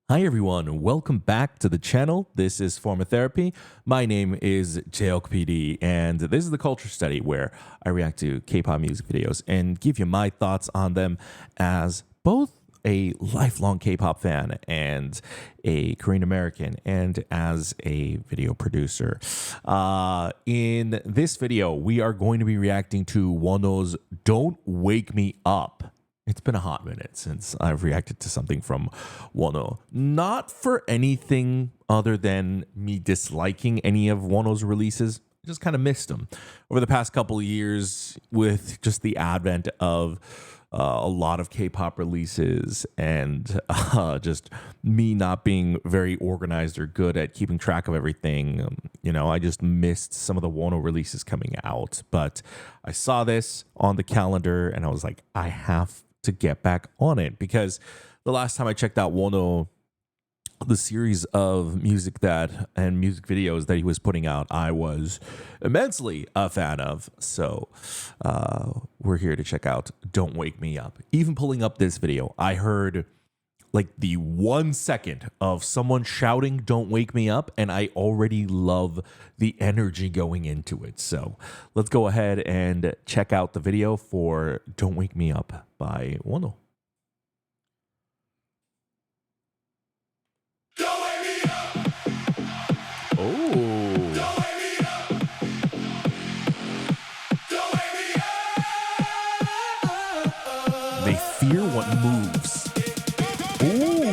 Hi everyone, welcome back to the channel. This is Forma Therapy. My name is JLPD, and this is the Culture Study where I react to K-pop music videos and give you my thoughts on them as both a lifelong K-pop fan and a Korean American and as a video producer. In this video, we are going to be reacting to WONHO's Don't Wake Me Up. It's been a hot minute since I've reacted to something from WONHO. Not for anything other than me disliking any of WONHO's releases. I just kind of missed them. Over the past couple of years, with just the advent of a lot of K-pop releases and just me not being very organized or good at keeping track of everything, I just missed some of the WONHO releases coming out. But I saw this on the calendar and I was like, I have to get back on it, because the last time I checked out WONHO, the series of music videos that he was putting out, I was immensely a fan of. So we're here to check out Don't Wake Me Up. Even pulling up this video, I heard like the 1 second of someone shouting "Don't Wake Me Up," and I already love the energy going into it. So let's go ahead and check out the video for Don't Wake Me Up by WONHO. They fear what moves. Ooh.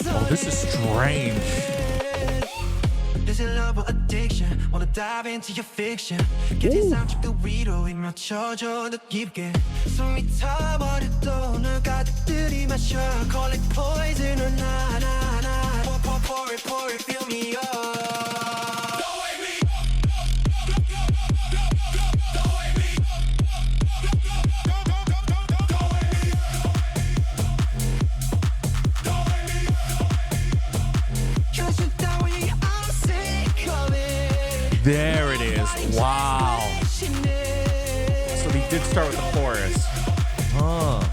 Oh, this is strange. Is it love or addiction? Wanna dive into your fiction. 깨진 상식도 위로 입맞춰줘 더 깊게. 숨이 타버려도 널 가득 들이마셔. Call it poison or not, not, not. Pour it, fill me up. Don't wake me. Don't wake me. Don't wake me. Don't wake me. Cause you thought we all sick of it. There it is. Wow. So they did start with the chorus. Huh.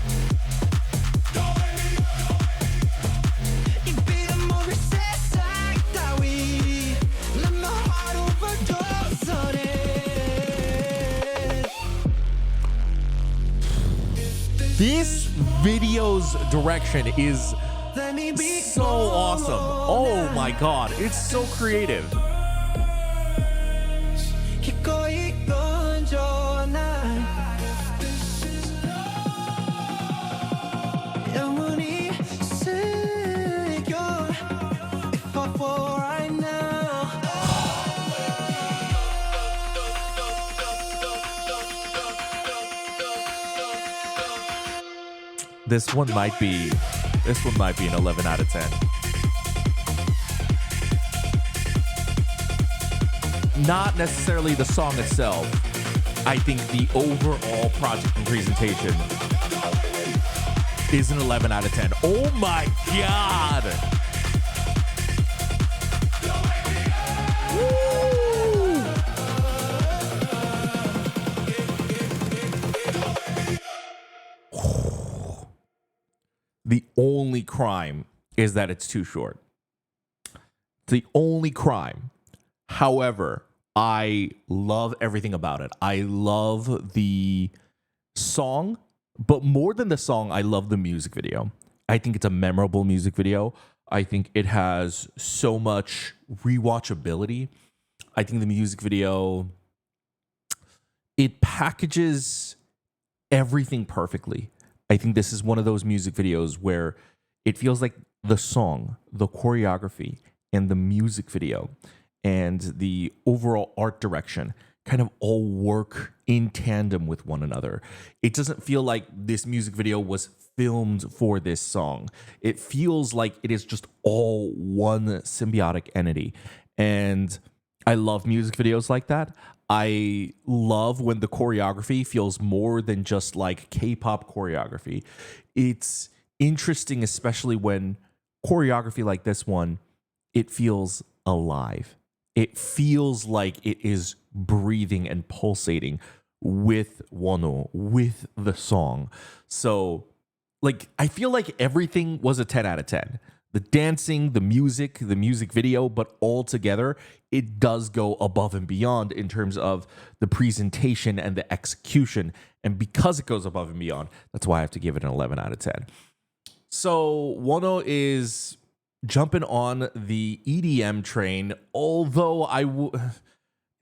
This video's direction is so awesome. Oh my god, it's so creative. This one might be an 11 out of 10. Not necessarily the song itself. I think the overall project and presentation is an 11 out of 10. Oh my god! The only crime is that it's too short. The only crime. However, I love everything about it. I love the song, but more than the song, I love the music video. I think it's a memorable music video. I think it has so much rewatchability. I think the music video, it packages everything perfectly. I think this is one of those music videos where it feels like the song, the choreography, and the music video and the overall art direction kind of all work in tandem with one another. It doesn't feel like this music video was filmed for this song. It feels like it is just all one symbiotic entity. And I love music videos like that. I love when the choreography feels more than just like K-pop choreography. It's interesting, especially when choreography like this one, it feels alive. It feels like it is breathing and pulsating with WONHO, with the song. So, like, I feel like everything was a 10 out of 10. The dancing, the music video, but all together, it does go above and beyond in terms of the presentation and the execution. And because it goes above and beyond, that's why I have to give it an 11 out of 10. So WONHO is jumping on the EDM train, although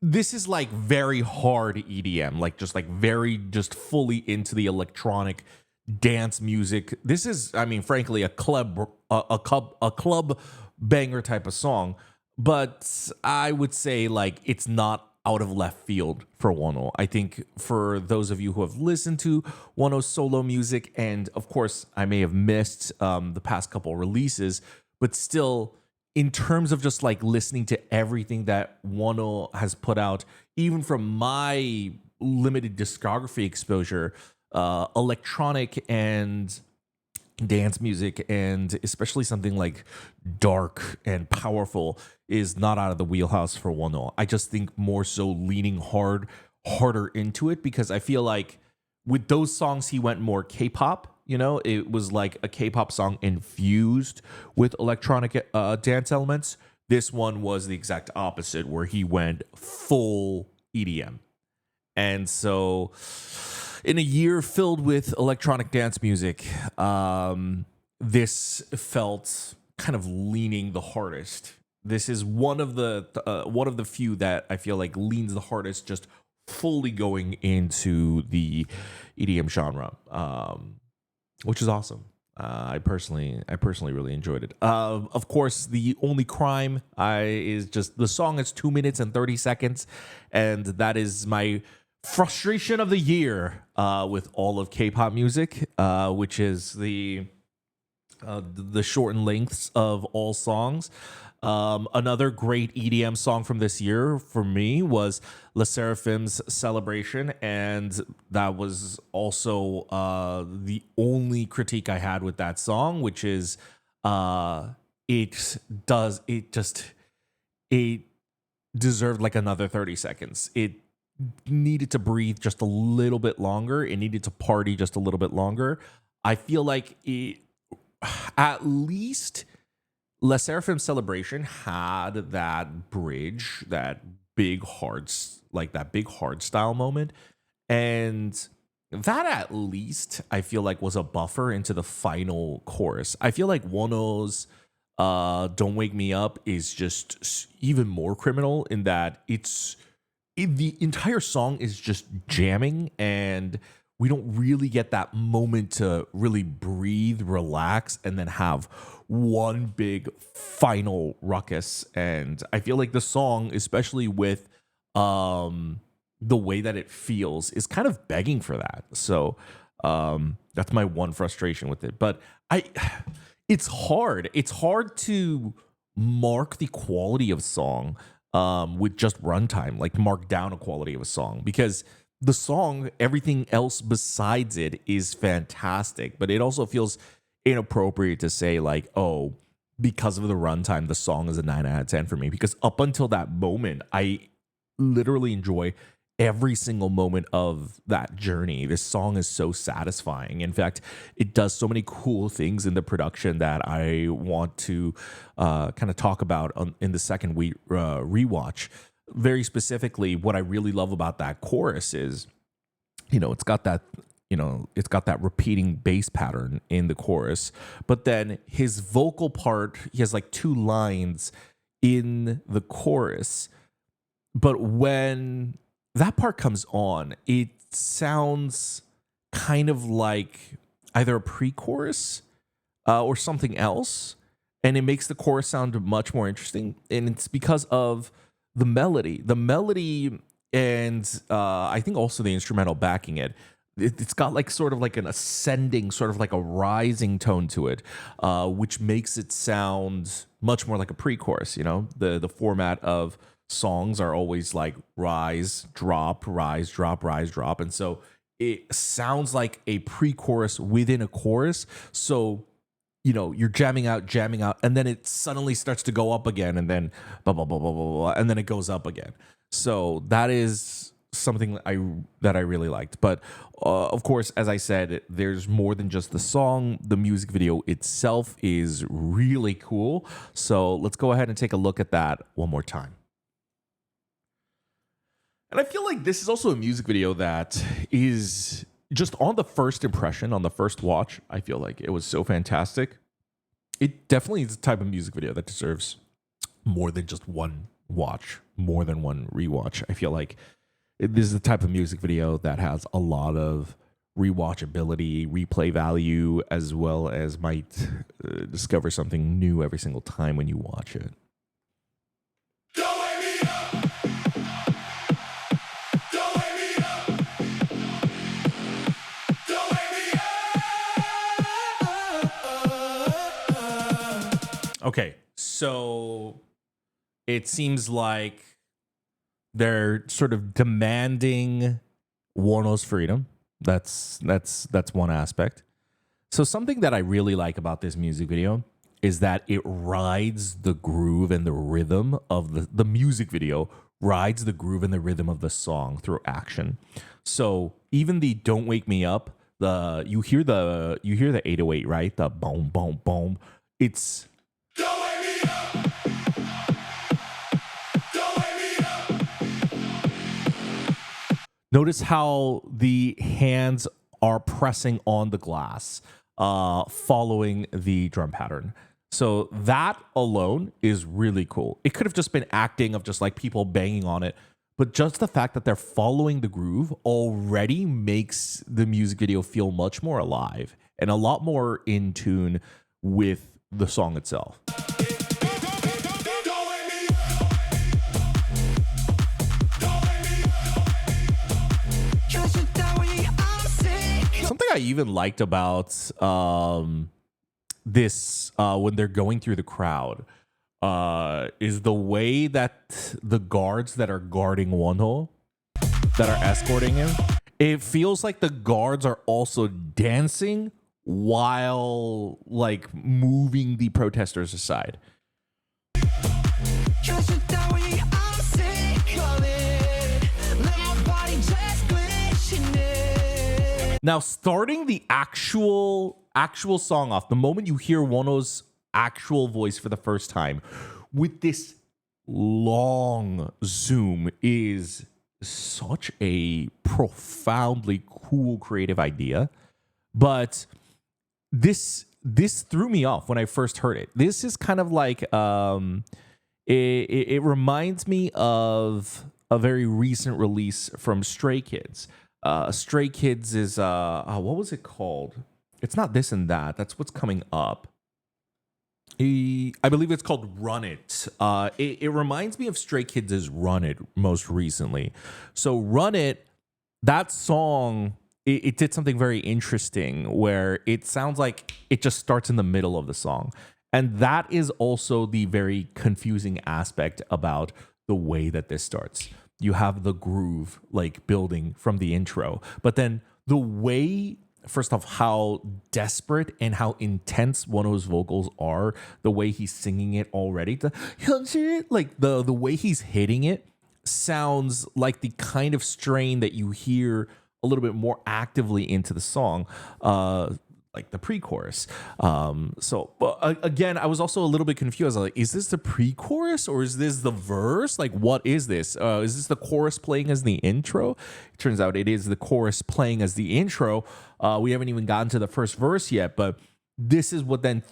this is like very hard EDM, like just like very just fully into the electronic dance music. This is, I mean, frankly, a club banger type of song, but I would say like it's not out of left field for WONHO. I think for those of you who have listened to WONHO's solo music, and of course I may have missed the past couple releases, but still, in terms of just like listening to everything that WONHO has put out, even from my limited discography exposure, electronic and dance music, and especially something like dark and powerful, is not out of the wheelhouse for WONHO. I just think more so leaning harder into it, because I feel like with those songs he went more K-pop. You know, it was like a K-pop song infused with electronic dance elements. This one was the exact opposite, where he went full EDM. And so, in a year filled with electronic dance music, this felt kind of leaning the hardest. This is one of the few that I feel like leans the hardest, just fully going into the EDM genre, which is awesome. I personally really enjoyed it. Of course, the only crime is just the song is 2 minutes and 30 seconds, and that is my frustration of the year with all of K-pop music, which is the shortened lengths of all songs. Another great EDM song from this year for me was Le Seraphim's Celebration, and that was also the only critique I had with that song, which is it deserved like another 30 seconds. It needed to breathe just a little bit longer. It needed to party just a little bit longer. I feel like at least Le Seraphim's Celebration had that bridge, that big hard style moment, and that at least I feel like was a buffer into the final chorus. I feel like WONHO's Don't Wake Me Up is just even more criminal in that the entire song is just jamming, and we don't really get that moment to really breathe, relax, and then have one big final ruckus. And I feel like the song, especially with the way that it feels, is kind of begging for that. So that's my one frustration with it. But it's hard. It's hard to mark the quality of song with just runtime, like mark down a quality of a song, because the song, everything else besides it is fantastic, but it also feels inappropriate to say like, oh, because of the runtime, the song is a 9 out of 10 for me, because up until that moment, I literally enjoy every single moment of that journey. This song is so satisfying. In fact, it does so many cool things in the production that I want to kind of talk about in the second rewatch. Very specifically, what I really love about that chorus is, it's got that repeating bass pattern in the chorus, but then his vocal part, he has like 2 lines in the chorus, but when that part comes on, it sounds kind of like either a pre-chorus or something else, and it makes the chorus sound much more interesting, and it's because of the melody, and I think also the instrumental backing it. It's got like sort of like an ascending, sort of like a rising tone to it, which makes it sound much more like a pre-chorus. The format of songs are always like rise, drop, rise, drop, rise, drop. And so it sounds like a pre-chorus within a chorus. So, you're jamming out, and then it suddenly starts to go up again, and then blah, blah, blah, blah, blah, blah, and then it goes up again. So that is something that I really liked. But of course, as I said, there's more than just the song. The music video itself is really cool. So let's go ahead and take a look at that one more time. And I feel like this is also a music video that is just on the first impression, on the first watch, I feel like it was so fantastic. It definitely is the type of music video that deserves more than just one watch, more than one rewatch. I feel like this is the type of music video that has a lot of rewatchability, replay value, as well as might discover something new every single time when you watch it. Okay, so it seems like they're sort of demanding WONHO's freedom. That's one aspect. So something that I really like about this music video is that it rides the groove and the rhythm of the music video, rides the groove and the rhythm of the song through action. So even the "Don't Wake Me Up," you hear the 808, right? The boom, boom, boom. It's don't wake me up. Don't wake me up. Notice how the hands are pressing on the glass, following the drum pattern. So that alone is really cool. It could have just been acting of just like people banging on it, but just the fact that they're following the groove already makes the music video feel much more alive and a lot more in tune with the song itself. Something I even liked about this when they're going through the crowd is the way that the guards that are guarding WONHO, that are escorting him, it feels like the guards are also dancing while like moving the protesters aside. Now, starting the actual song off, the moment you hear WONHO's actual voice for the first time, with this long zoom, is such a profoundly cool creative idea. But this threw me off when I first heard it. This is kind of like it reminds me of a very recent release from Stray Kids. Stray Kids is what was it called? It's not This and That. That's what's coming up. I believe it's called Run It. It reminds me of Stray Kids' Run It most recently. So Run It, that song, it did something very interesting where it sounds like it just starts in the middle of the song. And that is also the very confusing aspect about the way that this starts. You have the groove like building from the intro, but then the way, first off, how desperate and how intense WONHO's vocals are, the way he's singing it already, like the way he's hitting it sounds like the kind of strain that you hear a little bit more actively into the song, like the pre-chorus. Again, I was also a little bit confused. I was like, is this the pre-chorus or is this the verse? Like, what is this? Is this the chorus playing as the intro? It turns out it is the chorus playing as the intro. We haven't even gotten to the first verse yet, but this is what then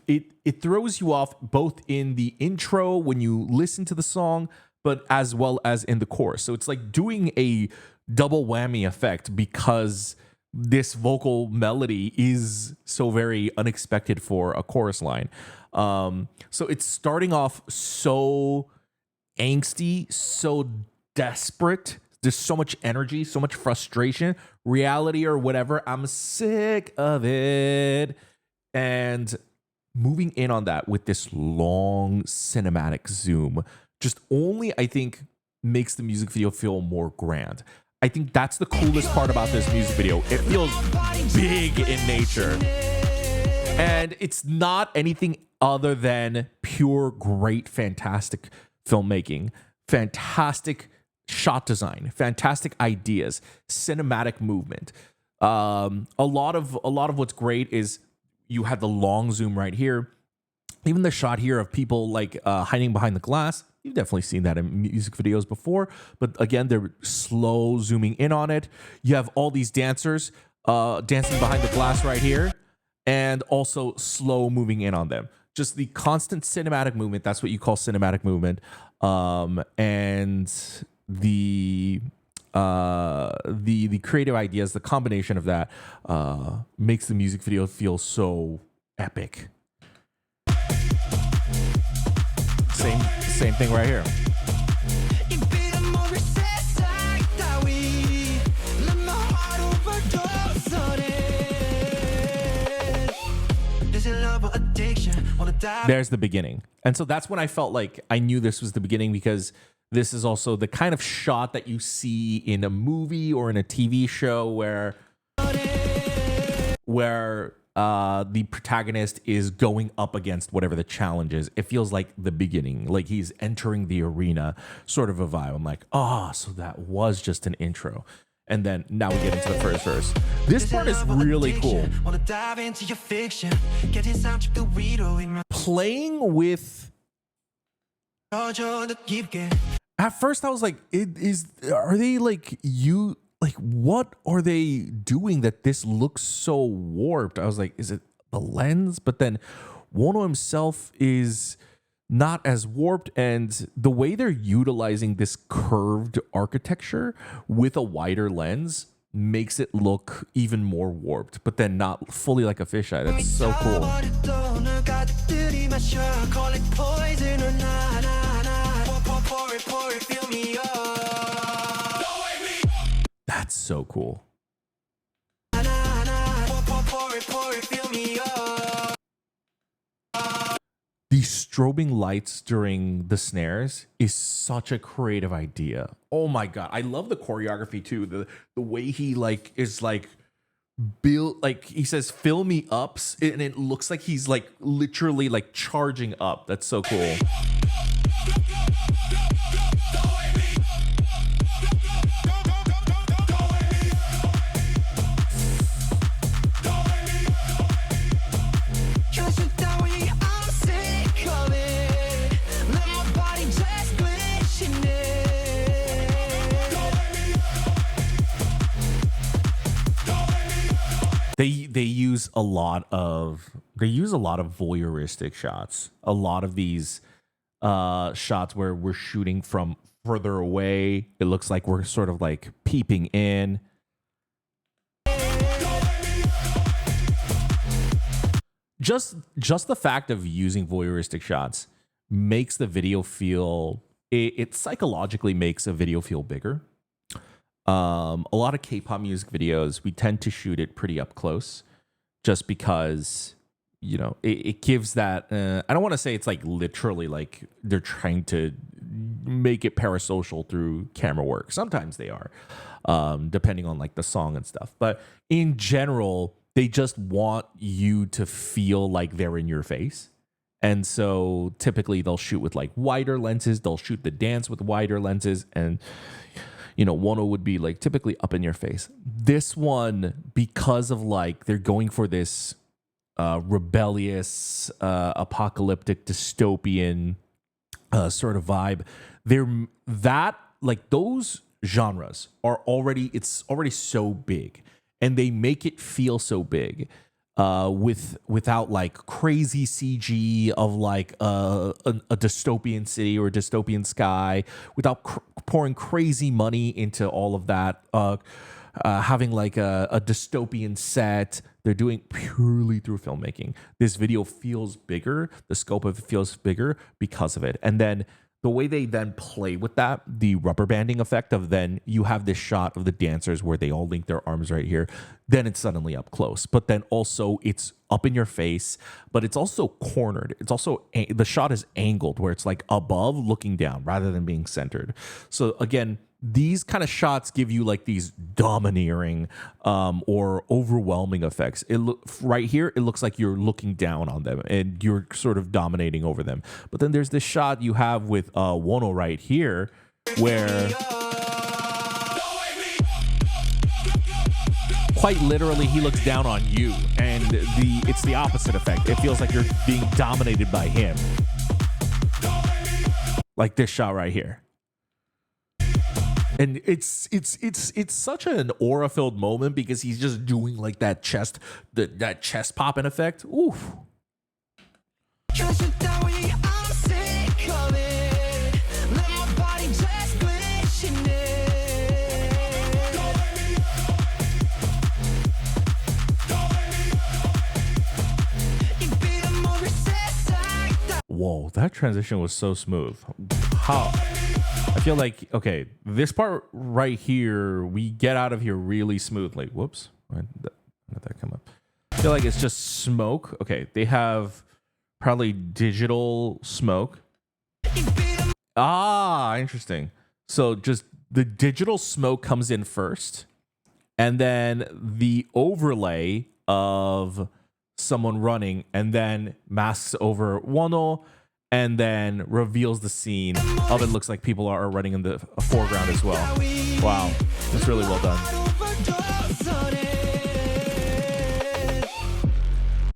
it throws you off both in the intro when you listen to the song, but as well as in the chorus. So it's like doing a double whammy effect because this vocal melody is so very unexpected for a chorus line. So it's starting off so angsty, so desperate. There's so much energy, so much frustration, reality or whatever. I'm sick of it. And moving in on that with this long cinematic zoom just only, I think, makes the music video feel more grand. I think that's the coolest part about this music video. It feels big in nature. And it's not anything other than pure, great, fantastic filmmaking, fantastic shot design, fantastic ideas, cinematic movement. A lot of what's great is you have the long zoom right here. Even the shot here of people like hiding behind the glass. You've definitely seen that in music videos before, but again, they're slow zooming in on it. You have all these dancers dancing behind the glass right here, and also slow moving in on them. Just the constant cinematic movement. That's what you call cinematic movement. And the creative ideas, the combination of that makes the music video feel so epic. Same thing right here. There's the beginning. And so that's when I felt like I knew this was the beginning, because this is also the kind of shot that you see in a movie or in a TV show where the protagonist is going up against whatever the challenge is. It feels like the beginning, like he's entering the arena, sort of a vibe. I'm like, so that was just an intro. And then now we get into the first verse. This part is really cool. Playing with... At first I was like, are they like you... Like, what are they doing that this looks so warped? I was like, is it the lens? But then WONHO himself is not as warped, and the way they're utilizing this curved architecture with a wider lens makes it look even more warped, but then not fully like a fisheye. That's so cool. That's so cool. The strobing lights during the snares is such a creative idea. Oh my god, I love the choreography too. The way he like is like built, like he says fill me up, and it looks like he's like literally like charging up. That's so cool. They use a lot of voyeuristic shots. A lot of these shots where we're shooting from further away. It looks like we're sort of like peeping in. Just the fact of using voyeuristic shots makes the video feel, it psychologically makes a video feel bigger. A lot of K-pop music videos, we tend to shoot it pretty up close, just because, you know, it gives that, I don't want to say it's like literally like they're trying to make it parasocial through camera work. Sometimes they are, depending on like the song and stuff. But in general, they just want you to feel like they're in your face. And so typically they'll shoot with like wider lenses. They'll shoot the dance with wider lenses, and you know, WONHO would be like typically up in your face. This one, because of like they're going for this rebellious, apocalyptic, dystopian sort of vibe, that like those genres are already, it's already so big, and they make it feel so big. Without like crazy CG of like a dystopian city or a dystopian sky, without pouring crazy money into all of that, having like a dystopian set. They're doing purely through filmmaking. This video feels bigger. The scope of it feels bigger because of it. And then the way they then play with that, the rubber banding effect of then you have this shot of the dancers where they all link their arms right here. Then it's suddenly up close, but then also it's up in your face, but it's also cornered. It's also, the shot is angled where it's like above looking down rather than being centered. So again, these kind of shots give you like these domineering or overwhelming effects. Right here, it looks like you're looking down on them and you're sort of dominating over them. But then there's this shot you have with WONHO right here where quite literally he looks down on you, and it's the opposite effect. It feels like you're being dominated by him. Like this shot right here. And it's such an aura-filled moment because he's just doing like that chest popping effect. Oof. Whoa, that transition was so smooth. How? I feel like, okay, this part right here, we get out of here really smoothly. Whoops. Why did that come up? I feel like it's just smoke. Okay, they have probably digital smoke. Ah, interesting. So just the digital smoke comes in first, and then the overlay of someone running, and then masks over WONHO, and then reveals the scene of it looks like people are running in the foreground as well. Wow, that's really well done.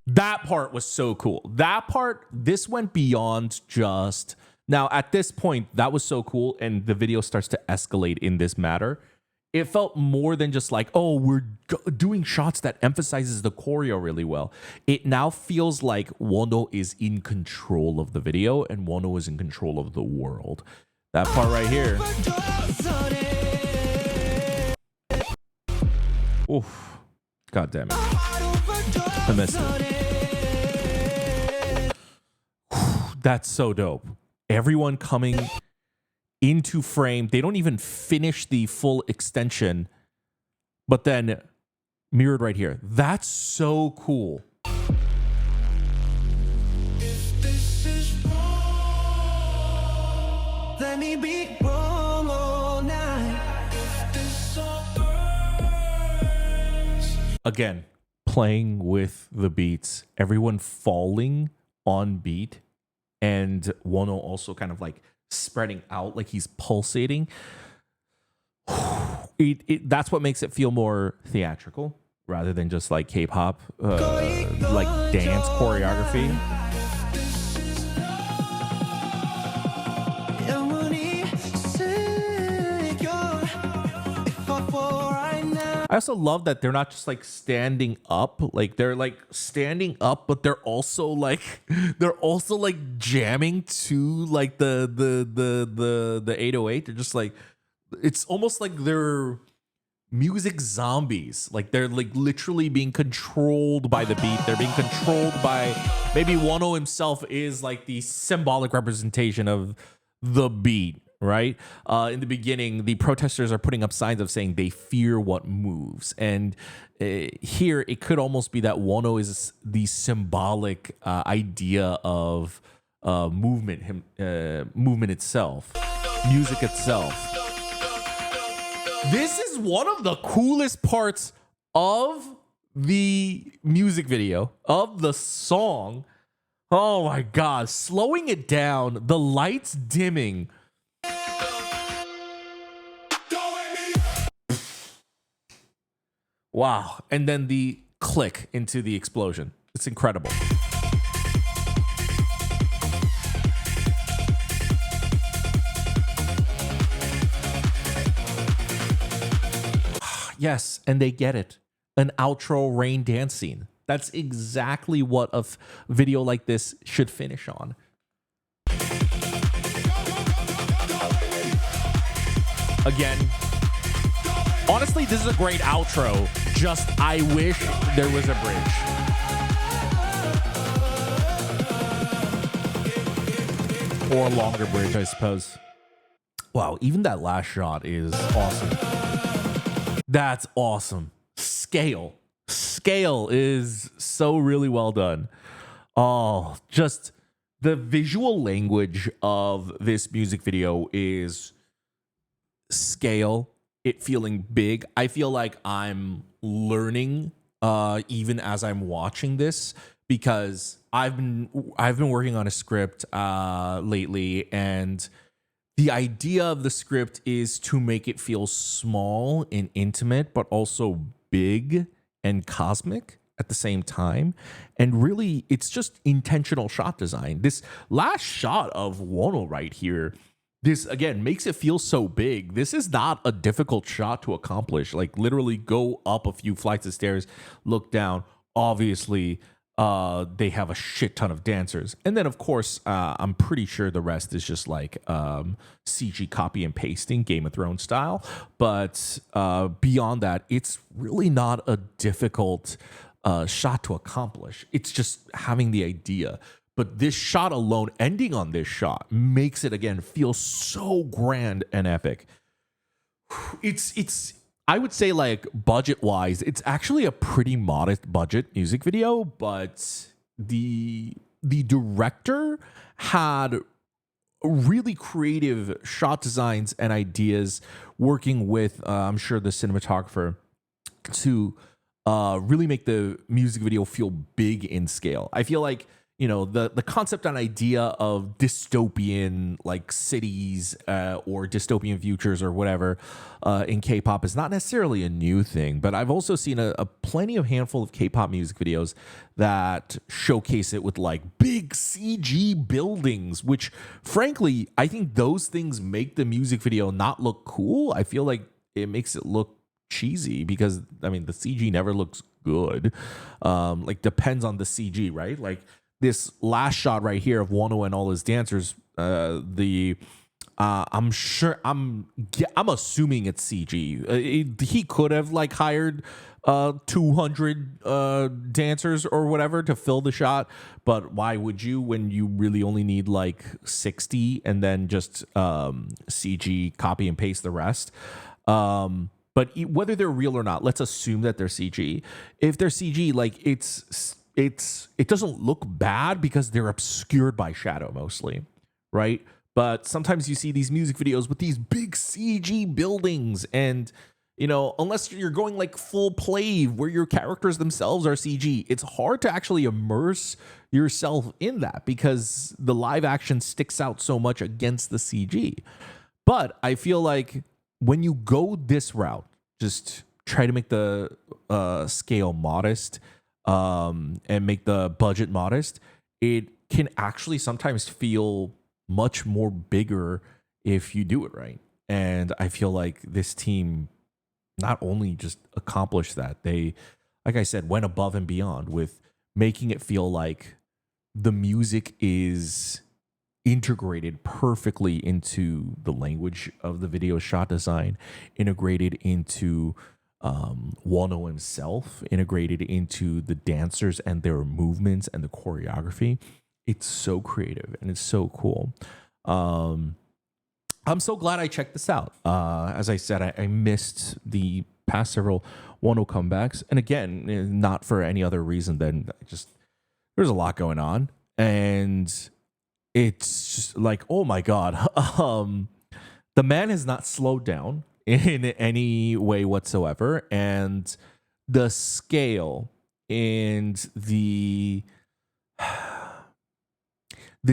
That part was so cool. That part, this went beyond just... Now, at this point, that was so cool, and the video starts to escalate in this matter. It felt more than just like, oh, we're doing shots that emphasizes the choreo really well. It now feels like WONHO is in control of the video and WONHO is in control of the world. That part right here. Oof. God damn it. I missed it. That's so dope. Everyone coming into frame. They don't even finish the full extension, but then mirrored right here. That's so cool. If this is wrong, let me be wrong all night. If this all burns. Again, playing with the beats, everyone falling on beat, and WONHO also kind of like spreading out like he's pulsating. That's what makes it feel more theatrical rather than just like K-pop, like dance choreography. I also love that they're not just like standing up, like they're like standing up, but they're also like jamming to like the 808. They're just like, it's almost like they're music zombies. Like they're like literally being controlled by the beat. They're being controlled by, maybe WONHO himself is like the symbolic representation of the beat. Right? In the beginning, the protesters are putting up signs of saying they fear what moves. And here, it could almost be that WONHO is the symbolic idea of movement itself, music itself. This is one of the coolest parts of the music video, of the song. Oh my God, slowing it down, the lights dimming. Wow. And then the click into the explosion. It's incredible. Yes, and they get it. An outro rain dance scene. That's exactly what a video like this should finish on. Again, honestly, this is a great outro. Just, I wish there was a bridge. or a longer bridge, I suppose. Wow, even that last shot is awesome. That's awesome. Scale. Scale is so really well done. Oh, just the visual language of this music video is scale, it feeling big. I feel like I'm learning even as I'm watching this, because I've been working on a script lately, and the idea of the script is to make it feel small and intimate, but also big and cosmic at the same time. And really, it's just intentional shot design. This last shot of WONHO right here, this again makes it feel so big. This is not a difficult shot to accomplish. Like, literally go up a few flights of stairs, look down. Obviously, they have a shit ton of dancers. And then, of course, I'm pretty sure the rest is just like CG copy and pasting, Game of Thrones style. But beyond that, it's really not a difficult shot to accomplish. It's just having the idea. But this shot alone, ending on this shot, makes it, again, feel so grand and epic. It's I would say, like, budget-wise, it's actually a pretty modest budget music video, but the director had really creative shot designs and ideas, working with, I'm sure, the cinematographer to really make the music video feel big in scale. I feel like, you know, the concept and idea of dystopian, like, cities or dystopian futures or whatever in K-pop is not necessarily a new thing, but I've also seen a plenty of handful of K-pop music videos that showcase it with, like, big CG buildings, which, frankly, I think those things make the music video not look cool. I feel like it makes it look cheesy, because, I mean, the CG never looks good. Like, depends on the CG, right? Like, this last shot right here of WONHO and all his dancers, I'm assuming it's CG. He could have, like, hired 200 dancers or whatever to fill the shot, but why would you, when you really only need like 60 and then just CG copy and paste the rest? But whether they're real or not, let's assume that they're CG. If they're CG, like, it doesn't look bad because they're obscured by shadow mostly, right? But sometimes you see these music videos with these big CG buildings, and, you know, unless you're going like full play where your characters themselves are CG, it's hard to actually immerse yourself in that, because the live action sticks out so much against the CG. But I feel like when you go this route, just try to make the scale modest, and make the budget modest, it can actually sometimes feel much more bigger if you do it right. And I feel like this team not only just accomplished that, they, like I said, went above and beyond with making it feel like the music is integrated perfectly into the language of the video shot design, integrated into WONHO himself, integrated into the dancers and their movements and the choreography. It's so creative and it's so cool. I'm so glad I checked this out. As I said, I missed the past several WONHO comebacks, and again, not for any other reason than just there's a lot going on, and it's just like, oh my god, the man has not slowed down in any way whatsoever, and the scale and the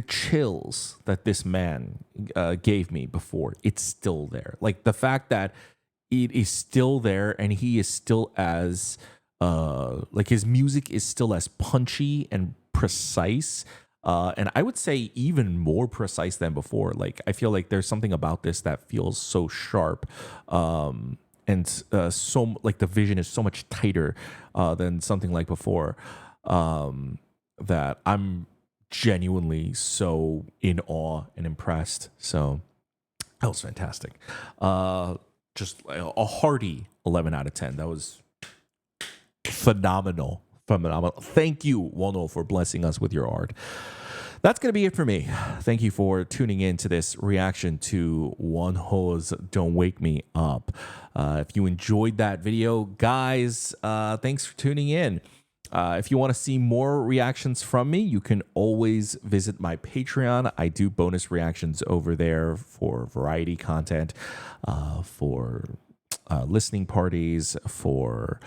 chills that this man gave me before, it's still there. Like, the fact that it is still there, and he is still as like, his music is still as punchy and precise, and I would say even more precise than before. Like, I feel like there's something about this that feels so sharp, and so, like, the vision is so much tighter than something like before, that I'm genuinely so in awe and impressed. So that was fantastic. Just a hearty 11 out of 10. That was phenomenal. Thank you, WONHO, for blessing us with your art. That's going to be it for me. Thank you for tuning in to this reaction to WONHO's Don't Wake Me Up. If you enjoyed that video, guys, thanks for tuning in. If you want to see more reactions from me, you can always visit my Patreon. I do bonus reactions over there for variety content, for listening parties, for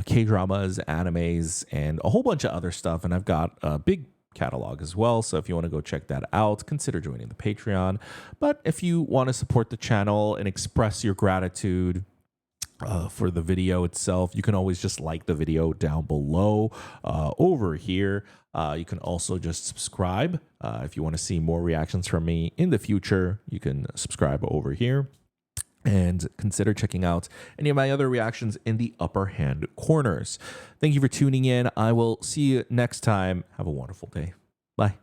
K-dramas, animes, and a whole bunch of other stuff. And I've got a big catalog as well. So if you want to go check that out, consider joining the Patreon. But if you want to support the channel and express your gratitude for the video itself, you can always just like the video down below over here. You can also just subscribe. If you want to see more reactions from me in the future, you can subscribe over here. And consider checking out any of my other reactions in the upper hand corners. Thank you for tuning in. I will see you next time. Have a wonderful day. Bye.